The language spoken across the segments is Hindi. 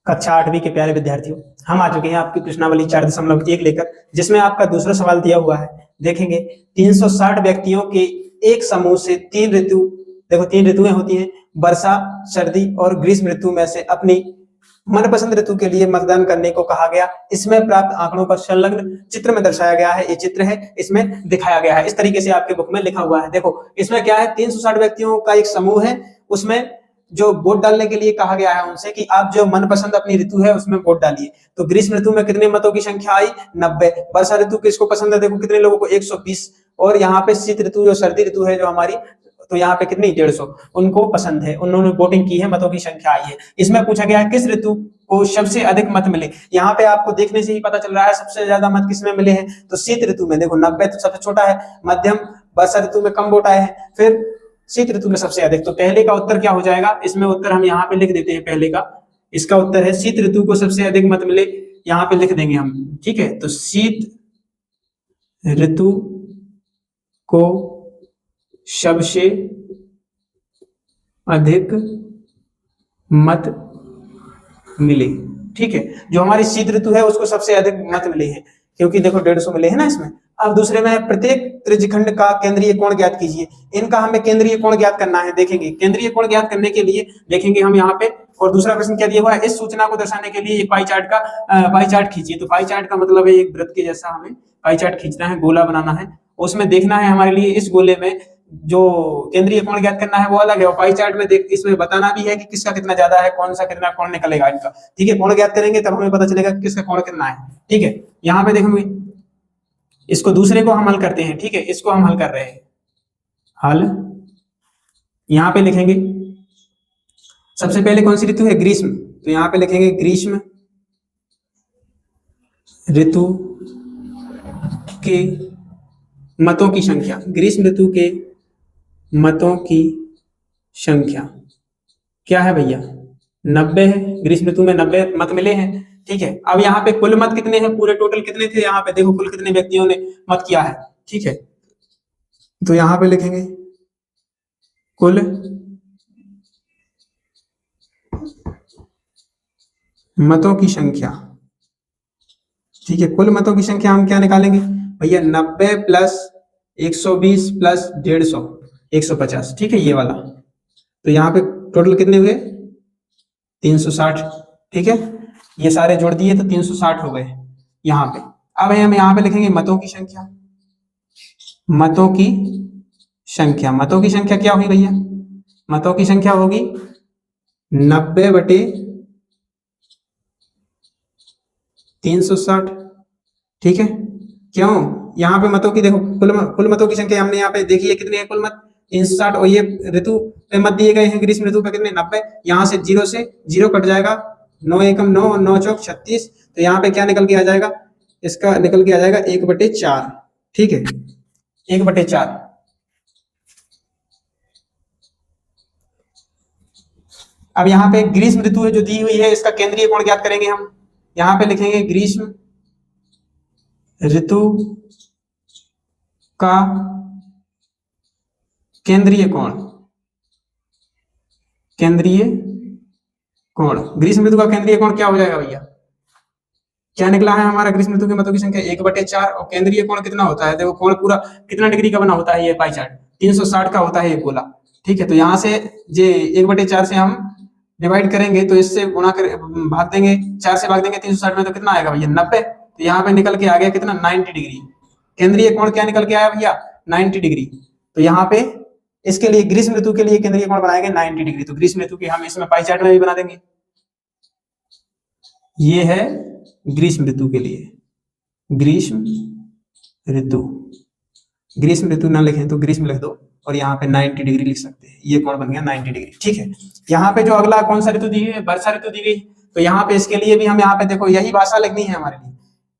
कक्षा 8वीं के प्यारे विद्यार्थियों, हम आ चुके हैं आपकी प्रश्नावली 4.1 लेकर, जिसमें आपका दूसरा सवाल दिया हुआ है। देखेंगे 360 व्यक्तियों के एक समूह से 3 ऋतु, देखो 3 ऋतुएं होती हैं, वर्षा, सर्दी और ग्रीष्म ऋतु में से अपनी मनपसंद ऋतु के लिए मतदान करने को कहा गया। इसमें प्राप्त आंकड़ों पर संलग्न चित्र में दर्शाया गया है। ये चित्र है, इसमें दिखाया गया है। इस तरीके से आपके बुक में लिखा हुआ है। देखो इसमें क्या है, 360 व्यक्तियों का एक समूह है, उसमें जो वोट डालने के लिए कहा गया है उनसे कि आप जो मनपसंद अपनी ऋतु है उसमें वोट डालिए। तो ग्रीष्म ऋतु में कितने मतों की संख्या आई? 90। वर्षा ऋतु किसको पसंद है? देखो कितने लोगों को, 120। और यहाँ पे शीत ऋतु जो सर्दी ऋतु है जो हमारी, तो यहाँ पे कितनी, 150 उनको पसंद है, उन्होंने वोटिंग की है, मतों की संख्या आई है। इसमें पूछा गया है किस ऋतु को सबसे अधिक मत मिले। यहाँ पे आपको देखने से ही पता चल रहा है सबसे ज्यादा मत किसमें मिले हैं, तो शीत ऋतु में। देखो 90 तो सबसे छोटा है, मध्यम, वर्षा ऋतु में कम वोट आए हैं, फिर शीत ऋतु में सबसे अधिक। तो पहले का उत्तर क्या हो जाएगा? इसमें उत्तर हम यहाँ पे लिख देते हैं पहले का। इसका उत्तर है शीत ऋतु को सबसे अधिक मत मिले, यहाँ पे लिख देंगे हम। ठीक है, तो शीत ऋतु को सबसे अधिक मत मिले। ठीक है, जो हमारी शीत ऋतु है उसको सबसे अधिक मत मिले हैं, क्योंकि देखो 150 मिले हैं ना इसमें। अब दूसरे में प्रत्येक त्रिज्यखंड का केंद्रीय कोण ज्ञात कीजिए। इनका हमें केंद्रीय कोण ज्ञात करना है। देखेंगे केंद्रीय कोण ज्ञात करने के लिए देखेंगे हम यहाँ पे, और दूसरा प्रश्न क्या दिया हुआ है, इस सूचना को दर्शाने के लिए एक पाई चार्ट खींचिए। तो पाई चार्ट का मतलब है एक वृत्त के जैसा हमें पाई चार्ट खींचना है, गोला बनाना है, उसमें देखना है हमारे लिए इस गोले में जो केंद्रीय कोण ज्ञात करना है वो अलग है, और पाई चार्ट में देख इसमें बताना भी है कि किसका कितना ज्यादा है, कौन सा कितना कोण निकलेगा इनका। ठीक है, कोण ज्ञात करेंगे तब हमें पता चलेगा कि किसका कोण कितना है। ठीक है, यहाँ पे देखेंगे, इसको दूसरे को हम हल करते हैं। ठीक है, इसको हम हल कर रहे हैं, हल यहाँ पे लिखेंगे। सबसे पहले कौन सी ऋतु है? ग्रीष्म। तो यहाँ पे लिखेंगे ग्रीष्म ऋतु के मतों की संख्या। ग्रीष्म ऋतु के मतों की संख्या क्या है भैया? 90 है। ग्रीष्म ऋतु में 90 मत मिले हैं। ठीक है, अब यहाँ पे कुल मत कितने हैं, पूरे टोटल कितने थे, यहाँ पे देखो कुल कितने व्यक्तियों ने मत किया है। ठीक है, तो यहाँ पे लिखेंगे कुल मतों की संख्या। ठीक है, कुल मतों की संख्या हम क्या निकालेंगे भैया? 90 प्लस 120 प्लस 150, 150। ठीक है, ये वाला। तो यहाँ पे टोटल कितने हुए? 360। ठीक है, ये सारे जोड़ दिए तो 360 हो गए यहाँ पे। अब हम यहाँ पे लिखेंगे मतों की संख्या। मतों की संख्या, मतों की संख्या क्या हुई भैया? मतों की संख्या होगी 90 बटे 360। ठीक है, क्यों? यहाँ पे मतों की देखो, कुल मतों की संख्या हमने यहाँ पे देखी है, कितनी है कुल मत? 360। और ये ऋतु पे मत दिए गए हैं, ग्रीष्म ऋतु पे कितने? 90। यहाँ से 0 कट जाएगा, 9 एकम 9 और 9 चौक 36। तो यहाँ पे क्या निकल के आ जाएगा? इसका निकल के आ जाएगा 1/4। ठीक है, 1/4। अब यहाँ पे ग्रीष्म ऋतु है जो दी हुई है, इसका केंद्रीय कोण ज्ञात करेंगे हम। यहाँ पे लिखेंगे ग्रीष्म ऋतु का केंद्रीय कोण। केंद्रीय कोण, ग्रीष्म ऋतु का केंद्रीय कोण क्या हो जाएगा भैया? क्या निकला है हमारा? ग्रीष्म ऋतु के मतों की संख्या 1/4, और केंद्रीय कोण कितना होता है? देखो कोण पूरा कितना डिग्री का बना होता है ये पाई चार्ट? 360 का होता है ये गोला। ठीक है, तो यहाँ से जे 1/4 से हम डिवाइड करेंगे, तो इससे गुणा कर भाग देंगे, 4 से भाग देंगे 360 में, तो कितना आएगा भैया? 90। तो यहाँ पे निकल के आ गया कितना? 90 डिग्री। केंद्रीय कोण क्या निकल के आया भैया? 90 डिग्री। तो यहाँ पे इसके लिए ग्रीष्म ऋतु के लिए केंद्रीय कोण बनाएंगे 90 डिग्री। तो ग्रीष्म ऋतु की हम इसमें पाई चार्ट में भी बना देंगे। ये है ग्रीष्म ऋतु के लिए, ग्रीष्म ऋतु। ग्रीष्म ऋतु ना लिखें तो ग्रीष्म लिख दो, और यहाँ पे 90 डिग्री लिख सकते हैं। ये कोण बन गया 90 डिग्री। ठीक है, यहाँ पे जो अगला कौन सा ऋतु दी है? वर्षा ऋतु दी गई। तो यहाँ पे इसके लिए भी हम यहाँ पे देखो यही भाषा लिखनी है हमारे लिए।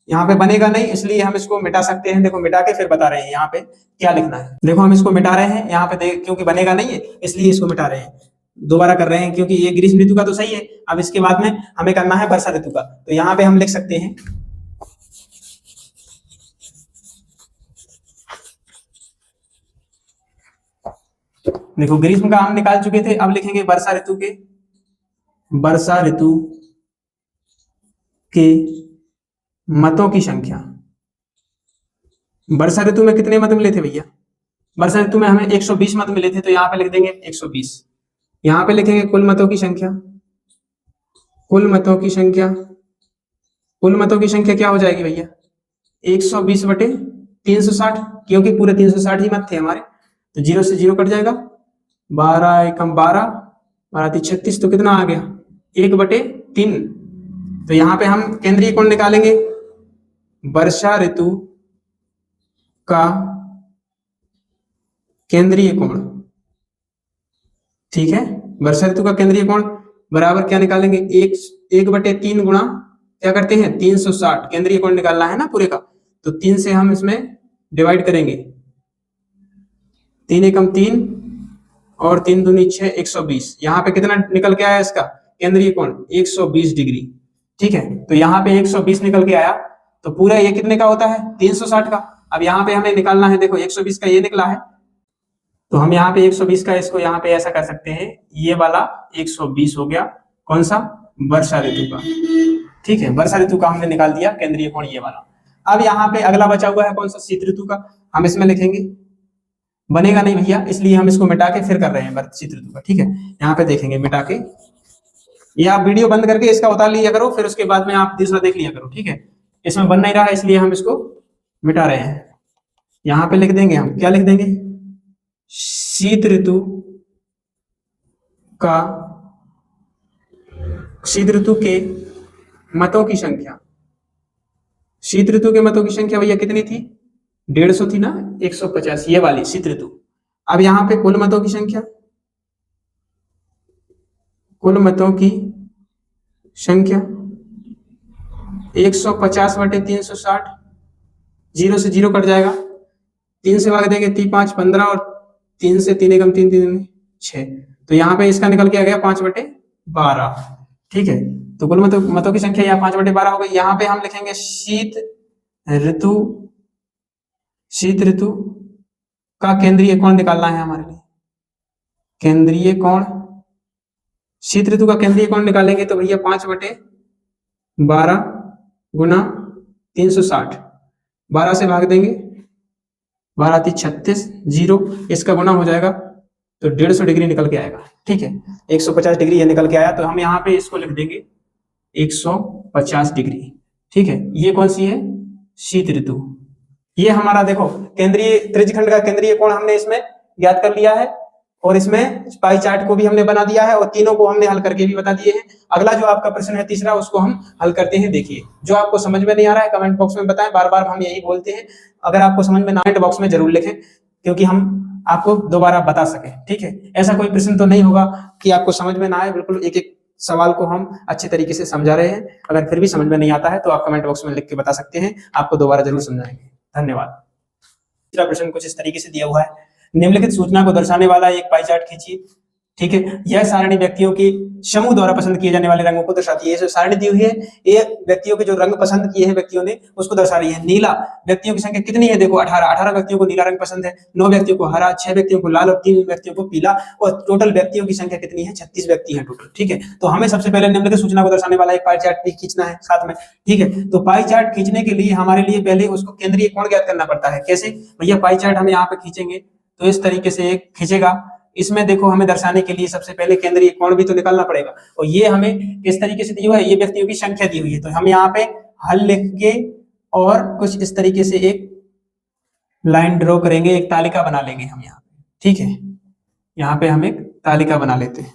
यहाँ पे बनेगा नहीं, इसलिए हम इसको मिटा सकते हैं। देखो मिटा के फिर बता रहे हैं यहाँ पे क्या लिखना है। देखो हम इसको मिटा रहे हैं यहाँ पे, क्योंकि बनेगा नहीं है इसलिए इसको मिटा रहे हैं, दोबारा कर रहे हैं, क्योंकि ये ग्रीष्म ऋतु का तो सही है। अब इसके बाद में हमें करना है वर्षा ऋतु का। तो यहाँ पे हम लिख सकते हैं देखो ग्रीष्म का हम निकाल चुके थे, अब लिखेंगे वर्षा ऋतु के, वर्षा ऋतु के मतों की संख्या। वर्षा ऋतु में कितने मत मिले थे भैया? वर्षा ऋतु में हमें 120 मत मिले थे, तो यहाँ पे लिख देंगे 120। यहाँ पे लिखेंगे कुल मतों की संख्या। कुल मतों की संख्या, कुल मतों की संख्या क्या हो जाएगी भैया? 120 बटे 360, क्योंकि पूरे 360 ही मत थे हमारे, तो 0 से 0 कट जाएगा। 12 एकम 12, 12 36, तो कितना आ गया? 1/3। तो यहाँ पे हम केंद्रीय कोण निकालेंगे। वर्षा ऋतु का केंद्रीय कोण, ठीक है, वर्षा ऋतु का केंद्रीय कोण बराबर क्या निकालेंगे? 1/3 गुणा क्या करते हैं? 360। केंद्रीय कोण निकालना है ना पूरे का, तो 3 से हम इसमें डिवाइड करेंगे। 3 एकम 3 और 3 दूनी 6, 120। यहाँ पे कितना निकल के आया इसका केंद्रीय कोण? 120 डिग्री। ठीक है, तो यहाँ पे 120 निकल के आया, तो पूरा ये कितने का होता है? 360 का। अब यहाँ पे हमें निकालना है, देखो 120 का ये निकला है, तो हम यहाँ पे 120 का इसको यहाँ पे ऐसा कर सकते हैं, ये वाला 120 हो गया, कौन सा? वर्षा ऋतु का। ठीक है, वर्षा ऋतु का हमने निकाल दिया केंद्रीय कोण ये वाला। अब यहाँ पे अगला बचा हुआ है कौन सा? शीत ऋतु का। हम इसमें लिखेंगे, बनेगा नहीं भैया, इसलिए हम इसको मिटा के फिर कर रहे हैं शीत ऋतु का। ठीक है, यहाँ पे देखेंगे मिटा के, ये आप वीडियो बंद करके इसका उतार लिया करो, फिर उसके बाद में आप दूसरा देख लिया करो। ठीक है, इसमें बन नहीं रहा है, इसलिए हम इसको मिटा रहे हैं। यहाँ पे लिख देंगे, हम क्या लिख देंगे? शीत ऋतु का, शीत ऋतु के मतों की संख्या। शीत ऋतु के मतों की संख्या भैया कितनी थी? 150 थी ना, 150, ये वाली शीत ऋतु। अब यहाँ पे कुल मतों की संख्या, कुल मतों की संख्या 150 बटे 360, 0 से 0 कट जाएगा, 3 से भाग देंगे 3 5 15, और 3 से 3 एकम 3 3 6, तो यहाँ पे इसका निकल के आ गया 5/12। ठीक है, तो कुल मतों की संख्या यहाँ 5/12 हो गई। यहाँ पे हम लिखेंगे शीत ऋतु, शीत ऋतु का केंद्रीय कोण निकालना है हमारे लिए। केंद्रीय कोण, शीत ऋतु का केंद्रीय कोण निकालेंगे तो भैया 5/12 गुना 360, 12 से भाग देंगे, 12 × 36, 0, इसका गुना हो जाएगा तो 150 डिग्री निकल के आएगा। ठीक है, 150 डिग्री ये निकल के आया, तो हम यहाँ पे इसको लिख देंगे 150 डिग्री। ठीक है, ये कौन सी है? शीत ऋतु। ये हमारा देखो केंद्रीय त्रिज्यखंड का केंद्रीय कोण हमने इसमें ज्ञात कर लिया है, और इसमें पाई चार्ट को भी हमने बना दिया है, और तीनों को हमने हल करके भी बता दिए हैं। अगला जो आपका प्रश्न है तीसरा, उसको हम हल करते हैं। देखिए, जो आपको समझ में नहीं आ रहा है कमेंट बॉक्स में बताएं, बार बार हम यही बोलते हैं, अगर आपको समझ में ना आए तो बॉक्स में जरूर लिखें, क्योंकि हम आपको दोबारा बता सकें। ठीक है, ऐसा कोई प्रश्न तो नहीं होगा कि आपको समझ में ना आए, बिल्कुल एक एक सवाल को हम अच्छे तरीके से समझा रहे हैं। अगर फिर भी समझ में नहीं आता है तो आप कमेंट बॉक्स में लिख के बता सकते हैं, आपको दोबारा जरूर समझाएंगे। धन्यवाद। तीसरा प्रश्न कुछ इस तरीके से दिया हुआ है, निम्नलिखित सूचना को दर्शाने वाला एक पाई चार्ट खींचिए। ठीक है, यह सारणी व्यक्तियों के समूह द्वारा पसंद किए जाने वाले रंगों को दर्शाती है। जो सारणी दी हुई है ये व्यक्तियों के जो रंग पसंद किए हैं व्यक्तियों ने उसको दर्शा रही है। नीला, व्यक्तियों की संख्या कितनी है? देखो 18 व्यक्तियों को नीला रंग पसंद है, 9 व्यक्तियों को हरा, 6 व्यक्तियों को लाल और 3 व्यक्तियों को पीला, और टोटल व्यक्तियों की संख्या कितनी है? 36 व्यक्ति है टोटल। ठीक है, तो हमें सबसे पहले निम्नलिखित सूचना को दर्शाने वाला एक पाई चार्ट भी खींचना है साथ में। ठीक है, तो पाई चार्ट खींचने के लिए हमारे लिए पहले उसको केंद्रीय कोण ज्ञात करना पड़ता है। कैसे भैया? पाई चार्ट हम यहाँ पे खींचेंगे तो इस तरीके से एक खींचेगा, इसमें देखो हमें दर्शाने के लिए सबसे पहले केंद्रीय कोण भी तो निकालना पड़ेगा, और ये हमें किस तरीके से दी हुई है? ये व्यक्तियों की संख्या दी हुई है, तो हम यहाँ पे हल लिख के और कुछ इस तरीके से एक लाइन ड्रॉ करेंगे, एक तालिका बना लेंगे हम यहाँ पे। ठीक है, यहाँ पे हम एक तालिका बना लेते हैं।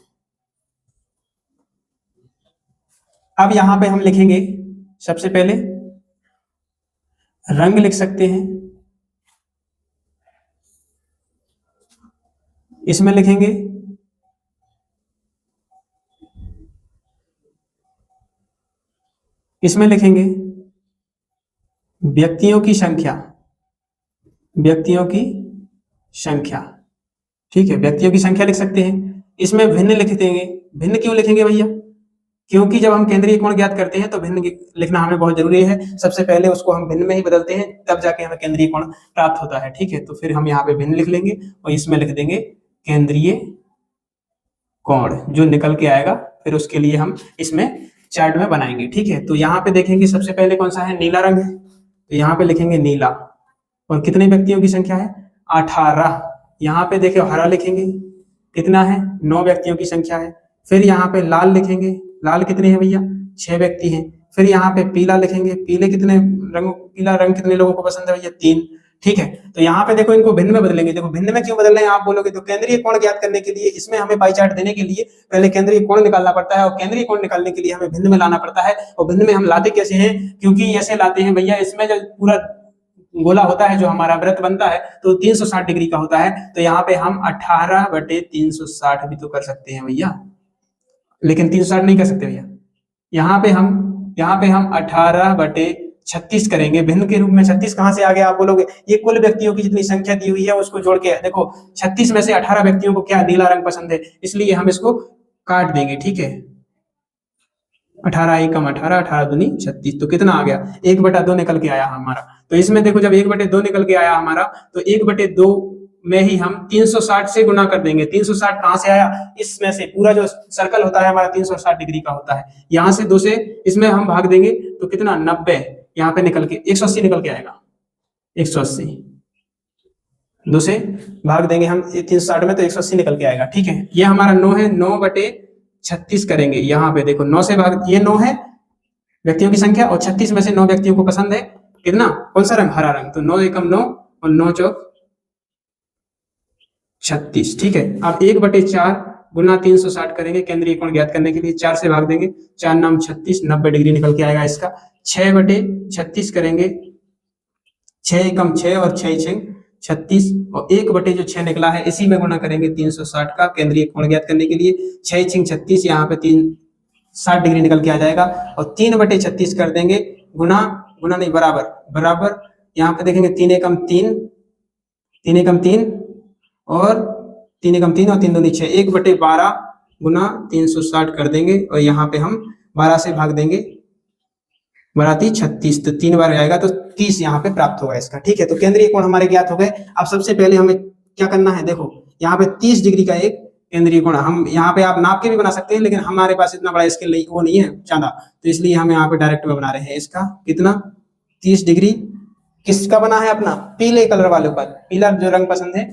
अब यहाँ पे हम लिखेंगे, सबसे पहले रंग लिख सकते हैं, इसमें लिखेंगे व्यक्तियों की संख्या, व्यक्तियों की संख्या। ठीक है, व्यक्तियों की संख्या लिख सकते हैं, इसमें भिन्न लिख देंगे। भिन्न क्यों लिखेंगे भैया? क्योंकि जब हम केंद्रीय कोण ज्ञात करते हैं तो भिन्न लिखना हमें बहुत जरूरी है। सबसे पहले उसको हम भिन्न में ही बदलते हैं, तब जाके हमें केंद्रीय कोण प्राप्त होता है। ठीक है, तो फिर हम यहाँ पे भिन्न लिख लेंगे और इसमें लिख देंगे केंद्रीय कोण, जो निकल के आएगा। फिर उसके लिए हम इसमें चार्ट में बनाएंगे। ठीक है, तो यहाँ पे देखेंगे सबसे पहले कौन सा है, नीला रंग है, तो यहाँ पे लिखेंगे नीला। और कितने व्यक्तियों की संख्या है, 18। यहाँ पे देखिए हरा लिखेंगे, कितना है, 9 व्यक्तियों की संख्या है। फिर यहाँ पे लाल लिखेंगे, लाल कितने हैं भैया, 6 व्यक्ति हैं। फिर यहाँ पे पीला लिखेंगे, पीले कितने रंग, पीला रंग कितने लोगों को पसंद है भैया, 3। ठीक है, तो यहाँ पे देखो इनको भिन्न में बदलेंगे। देखो भिन्न में क्यों बदल रहे हैं आप बोलोगे, तो केंद्रीय कोण ज्ञात करने के लिए, इसमें हमें पाई चार्ट देने के लिए पहले केंद्रीय कोण निकालना पड़ता है, और केंद्रीय कोण निकालने के लिए हमें भिन्न में लाना पड़ता है। और भिन्न में हम लाते कैसे हैं, क्योंकि ऐसे लाते हैं भैया, इसमें जो पूरा गोला होता है, जो हमारा वृत्त बनता है, तो 360 डिग्री का होता है। तो यहाँ पे हम 18/360 भी तो कर सकते हैं भैया, लेकिन 360 नहीं कर सकते भैया। यहाँ पे हम 18/36 करेंगे भिन्न के रूप में। 36 कहां से आ गया आप बोलोगे, ये कुल व्यक्तियों की जितनी संख्या दी हुई है उसको जोड़ के, देखो 36 में से 18 व्यक्तियों को क्या नीला रंग पसंद है, इसलिए हम इसको काट देंगे। ठीक है, 18 एकम 18, 18 दूनी 36, तो कितना आ गया, 1/2 निकल के आया हमारा। तो इसमें देखो जब 1/2 निकल के आया हमारा, तो 1/2 में ही हम 360 से गुना कर देंगे। 360 कहां से आया, इसमें से, पूरा जो सर्कल होता है हमारा 360 डिग्री का होता है, यहां से 2 से इसमें हम भाग देंगे तो कितना, 90 यहाँ पे निकल के 180 निकल के आएगा, 180 2 से भाग देंगे हम 360 में, तो 180 निकल के आएगा। ठीक है, ये हमारा 9 है, 9/36 करेंगे। यहाँ पे देखो 9 से भाग, ये 9 है व्यक्तियों की संख्या, और 36 में से 9 व्यक्तियों को पसंद है कितना, कौन सा रंग, हरा रंग, तो 9 एकम 9 और 9 चौक 36। ठीक है, अब 1/4 गुना 360 करेंगे केंद्रीय कोण ज्ञात करने के लिए, 4 से भाग देंगे, 4 नाम 36, 90 डिग्री निकल के आएगा इसका। 6/36 करेंगे, 6 एकम 6 और 6 6 36, और 1/6 निकला है, इसी में गुना करेंगे 360 का केंद्रीय कोण ज्ञात करने के लिए। 6 6 36, यहाँ पे 60 डिग्री निकल के आ जाएगा, और 3/36 कर देंगे गुना, गुना नहीं बराबर, बराबर यहाँ पे देखेंगे 3 एकम 3, 3 एकम 3 और 3 एकम 3 और 3 दूनी 6, 1/12 गुना 360 कर देंगे, और यहाँ पे हम 12 से भाग देंगे, 12 36, तो 3 बार आएगा, तो 30 यहाँ पे प्राप्त होगा इसका। ठीक है, तो केंद्रीय कोण हमारे ज्ञात हो गए। अब सबसे पहले हमें क्या करना है, देखो यहाँ पे 30 डिग्री का एक केंद्रीय कोण, हम यहाँ पे आप नाप के भी बना सकते हैं, लेकिन हमारे पास इतना बड़ा स्केल नहीं, वो नहीं है ज्यादा, तो इसलिए हम यहाँ पे डायरेक्ट में बना रहे हैं। इसका कितना, 30 डिग्री किसका बना है, अपना पीले कलर वाले पर, पीला जो रंग पसंद है,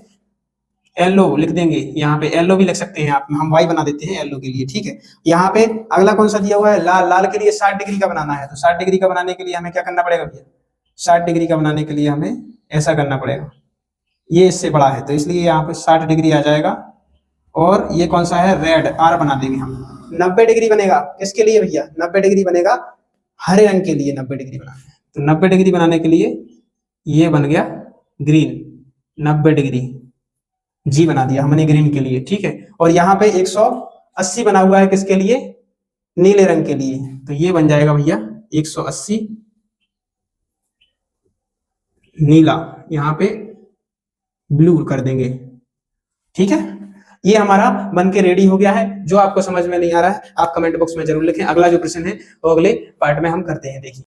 येलो लिख देंगे, यहाँ पे येलो भी लिख सकते हैं आप, हम वाई बना देते हैं येलो के लिए। ठीक है, यहाँ पे अगला कौन सा दिया हुआ है, लाल, लाल के लिए 60 डिग्री का बनाना है, तो 60 डिग्री का बनाने के लिए हमें क्या करना पड़ेगा भैया, 60 डिग्री का बनाने के लिए हमें ऐसा करना पड़ेगा, ये इससे बड़ा है, तो इसलिए यहाँ पे 60 डिग्री आ जाएगा। और ये कौन सा है, रेड, आर बना देंगे हम। 90 डिग्री बनेगा किसके लिए भैया, 90 डिग्री बनेगा हरे रंग के लिए, 90 डिग्री बनाना है, तो 90 डिग्री बनाने के लिए ये बन गया ग्रीन, 90 डिग्री जी बना दिया हमने ग्रीन के लिए। ठीक है, और यहाँ पे 180 बना हुआ है किसके लिए, नीले रंग के लिए, तो ये बन जाएगा भैया 180 नीला, यहाँ पे ब्लू कर देंगे। ठीक है, ये हमारा बन के रेडी हो गया है। जो आपको समझ में नहीं आ रहा है आप कमेंट बॉक्स में जरूर लिखें, अगला जो प्रश्न है वो अगले पार्ट में हम करते हैं, देखिए।